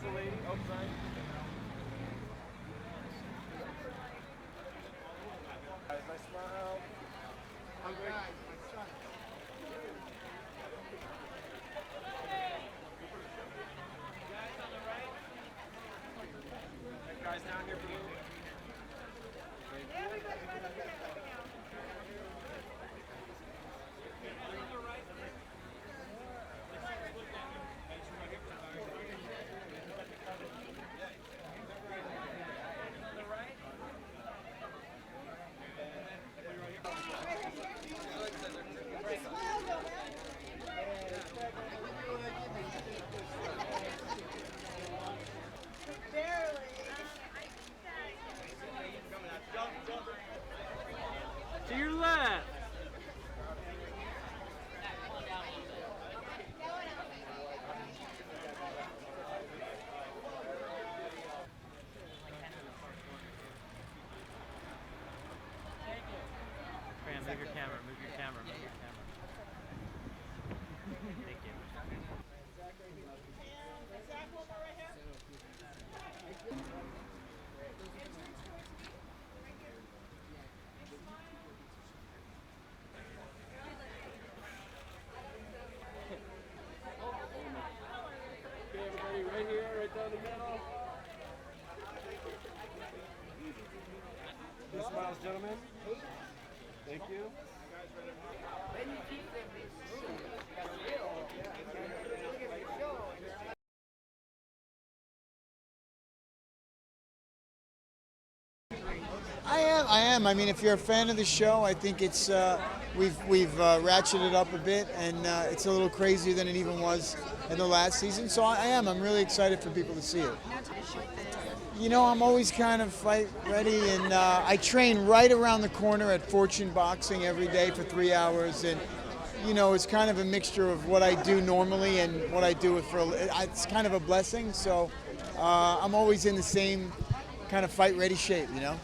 the lady. Oh, sorry. Guys, I smile. Hungry. Guys down here, blue. To your left. Fran, move your camera, move your camera, move your camera. Thank you. Okay, everybody, right here, right down the middle. Big smiles, gentlemen. Thank you. I am. I mean, if you're a fan of the show, I think it's we've ratcheted up a bit, and it's a little crazier than it even was in the last season. So I am. I'm really excited for people to see it. You know, I'm always kind of fight ready, and I train right around the corner at Fortune Boxing every day for 3 hours, and you know, it's kind of a mixture of what I do normally and what I do it's kind of a blessing. So I'm always in the same kind of fight ready shape, you know.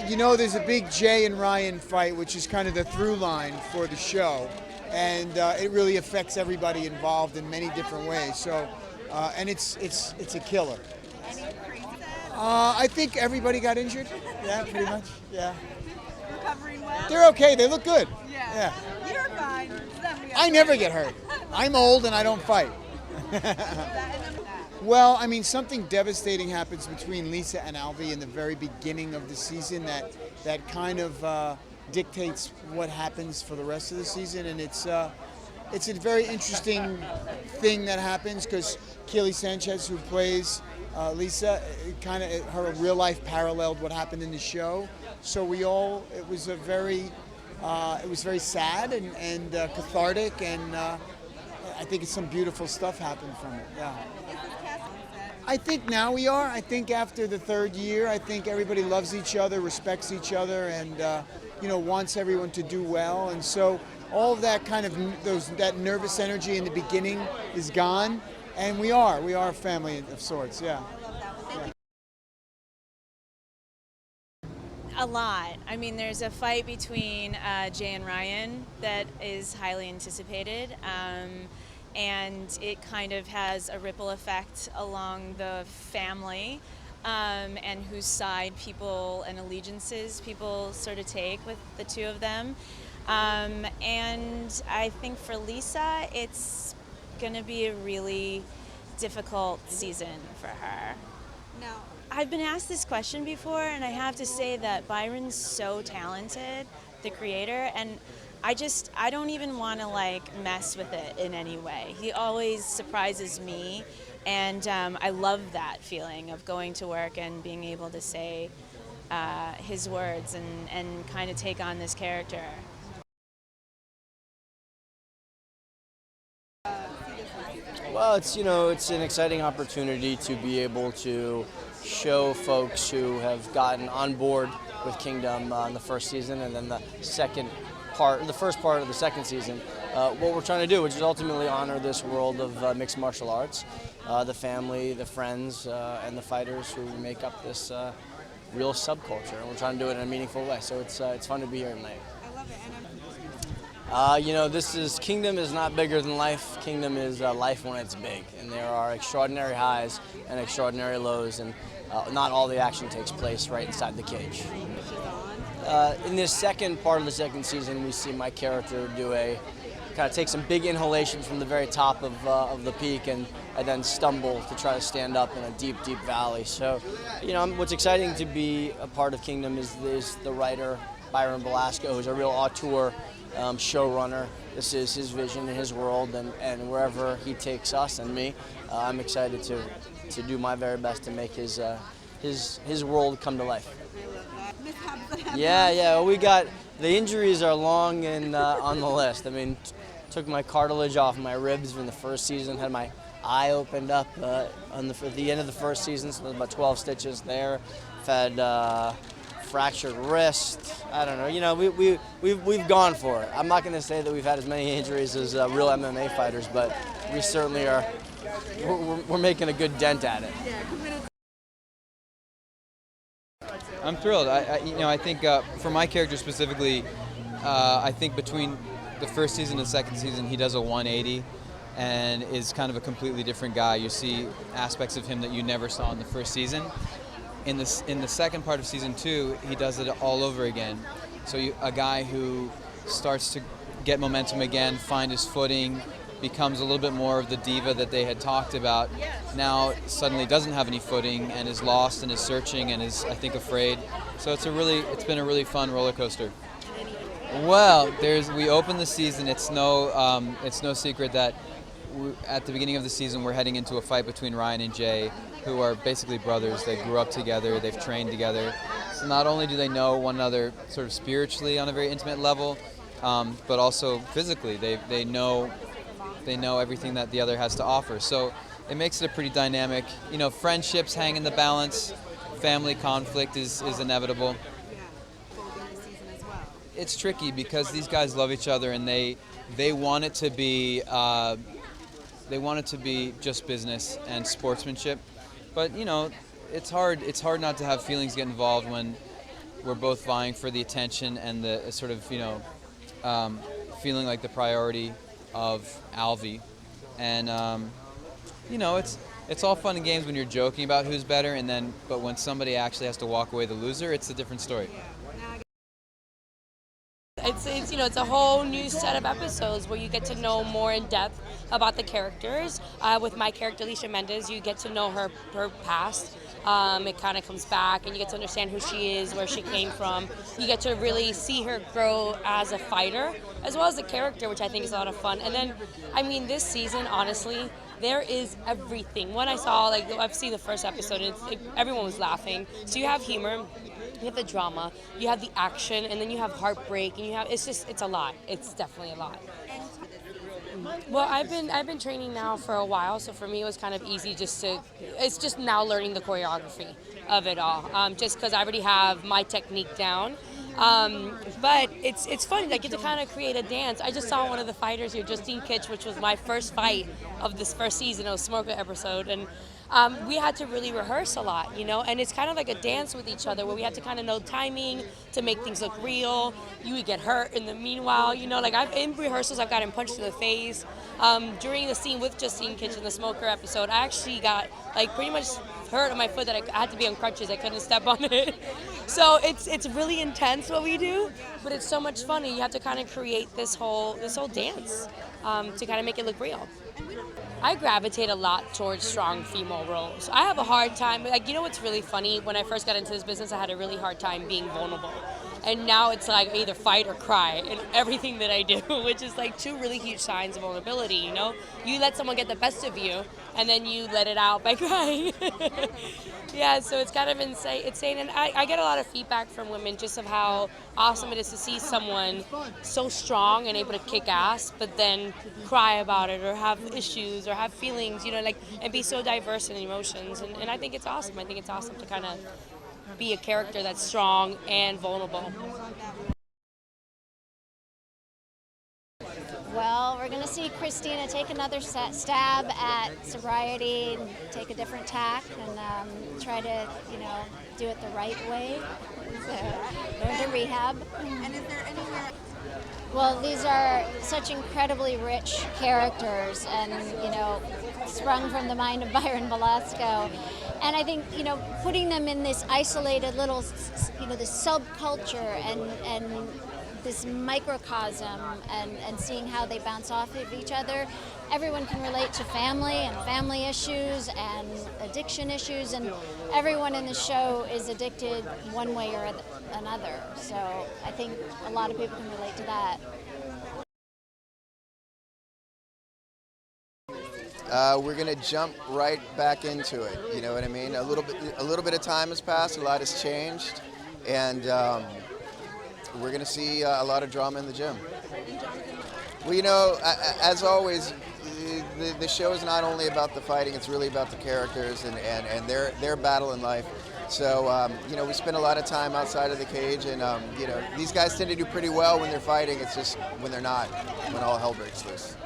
You know, there's a big Jay and Ryan fight, which is kind of the through line for the show, and it really affects everybody involved in many different ways. So, and it's a killer. I think everybody got injured. Yeah, pretty much. Yeah. Recovering well? They're okay. They look good. Yeah. You're fine. I never get hurt. I'm old and I don't fight. Well, I mean, something devastating happens between Lisa and Alvy in the very beginning of the season that kind of dictates what happens for the rest of the season, and it's a very interesting thing that happens because Keely Sanchez, who plays Lisa, her real life paralleled what happened in the show. So it was very sad and cathartic, and I think some beautiful stuff happened from it. Yeah. I think now we are. I think after the third year, I think everybody loves each other, respects each other, and wants everyone to do well. And so all of that kind of that nervous energy in the beginning is gone, and we are a family of sorts. Yeah. A lot. I mean, there's a fight between Jay and Ryan that is highly anticipated. And it kind of has a ripple effect along the family and whose side people and allegiances people sort of take with the two of them. And I think for Lisa, it's going to be a really difficult season for her. No. I've been asked this question before, and I have to say that Byron's so talented, the creator, and I don't even want to mess with it in any way. He always surprises me, and I love that feeling of going to work and being able to say his words and kind of take on this character. Well, it's an exciting opportunity to be able to show folks who have gotten on board with Kingdom in the first season, and then the first part of the second season, what we're trying to do, which is ultimately honor this world of mixed martial arts, the family, the friends, and the fighters who make up this real subculture, and we're trying to do it in a meaningful way. So it's fun to be here tonight. I love it. And Kingdom is not bigger than life. Kingdom is life when it's big, and there are extraordinary highs and extraordinary lows, and not all the action takes place right inside the cage. In this second part of the second season, we see my character take some big inhalations from the very top of the peak, and then stumble to try to stand up in a deep, deep valley. So, what's exciting to be a part of Kingdom is the writer, Byron Belasco, who's a real auteur showrunner. This is his vision and his world, and wherever he takes us and me, I'm excited to do my very best to make his world come to life. Yeah. We got the injuries are long and on the list. I mean, took my cartilage off my ribs in the first season, had my eye opened up at the end of the first season, so there's about 12 stitches there. I've had fractured wrist. I don't know. We've gone for it. I'm not going to say that we've had as many injuries as real MMA fighters, but we certainly are. We're making a good dent at it. I'm thrilled. I think for my character specifically, I think between the first season and second season, he does a 180 and is kind of a completely different guy. You see aspects of him that you never saw in the first season. In the second part of season 2, he does it all over again. So a guy who starts to get momentum again, find his footing, becomes a little bit more of the diva that they had talked about, now suddenly doesn't have any footing and is lost and is searching and is, I think, afraid. So it's been a really fun roller coaster. Well, we open the season. It's no secret that at the beginning of the season we're heading into a fight between Ryan and Jay, who are basically brothers. They grew up together. They've trained together. So not only do they know one another sort of spiritually on a very intimate level, but also physically. They know everything that the other has to offer. So it makes it a pretty dynamic. Friendships hang in the balance. Family conflict is inevitable. It's tricky because these guys love each other and they want it to be just business and sportsmanship. But it's hard not to have feelings get involved when we're both vying for the attention and the sort of feeling like the priority of Alvy. And it's all fun and games when you're joking about who's better, but when somebody actually has to walk away the loser, it's a different story. It's a whole new set of episodes where you get to know more in depth about the characters. With my character, Alicia Mendez, you get to know her past. It kind of comes back and you get to understand who she is, where she came from. You get to really see her grow as a fighter, as well as a character, which I think is a lot of fun. And then, this season, honestly, there is everything. When I saw, I've seen the first episode, everyone was laughing. So you have humor, you have the drama, you have the action, and then you have heartbreak, and it's a lot. It's definitely a lot. Well, I've been training now for a while, so for me it was kind of easy it's just now learning the choreography of it all, just because I already have my technique down. But it's fun. I get to kind of create a dance. I just saw one of the fighters here, Justine Kitch, which was my first fight of this first season. It was a Smoker episode, and we had to really rehearse a lot, and it's kind of like a dance with each other where we have to kind of know timing to make things look real. You would get hurt in the meanwhile, in rehearsals I've gotten punched in the face. During the scene with Justine Kitch in the Smoker episode, I actually got pretty much hurt on my foot that I had to be on crutches. I couldn't step on it. So it's really intense what we do, but it's so much fun. And you have to kind of create this whole dance to kind of make it look real. I gravitate a lot towards strong female roles. I have a hard time, what's really funny? When I first got into this business, I had a really hard time being vulnerable. And now it's I either fight or cry in everything that I do, which is two really huge signs of vulnerability, You let someone get the best of you, and then you let it out by crying. Yeah, so it's kind of insane. And I get a lot of feedback from women just of how awesome it is to see someone so strong and able to kick ass, but then cry about it or have issues or have feelings, and be so diverse in emotions. And I think it's awesome. I think it's awesome to kind of be a character that's strong and vulnerable. Well, we're going to see Christina take another stab at sobriety and take a different tack and try to, do it the right way. So, going to rehab. And is there anywhere? Well, these are such incredibly rich characters, and sprung from the mind of Byron Velasco. And I think putting them in this isolated little, this subculture and this microcosm, and seeing how they bounce off of each other. Everyone can relate to family and family issues and addiction issues, and everyone in the show is addicted one way or another. So I think a lot of people can relate to that. We're going to jump right back into it. You know what I mean? A little bit of time has passed. A lot has changed, and we're going to see a lot of drama in the gym. Well, as always, the show is not only about the fighting; it's really about the characters and their battle in life. So we spend a lot of time outside of the cage, and these guys tend to do pretty well when they're fighting. It's just when they're not, when all hell breaks loose.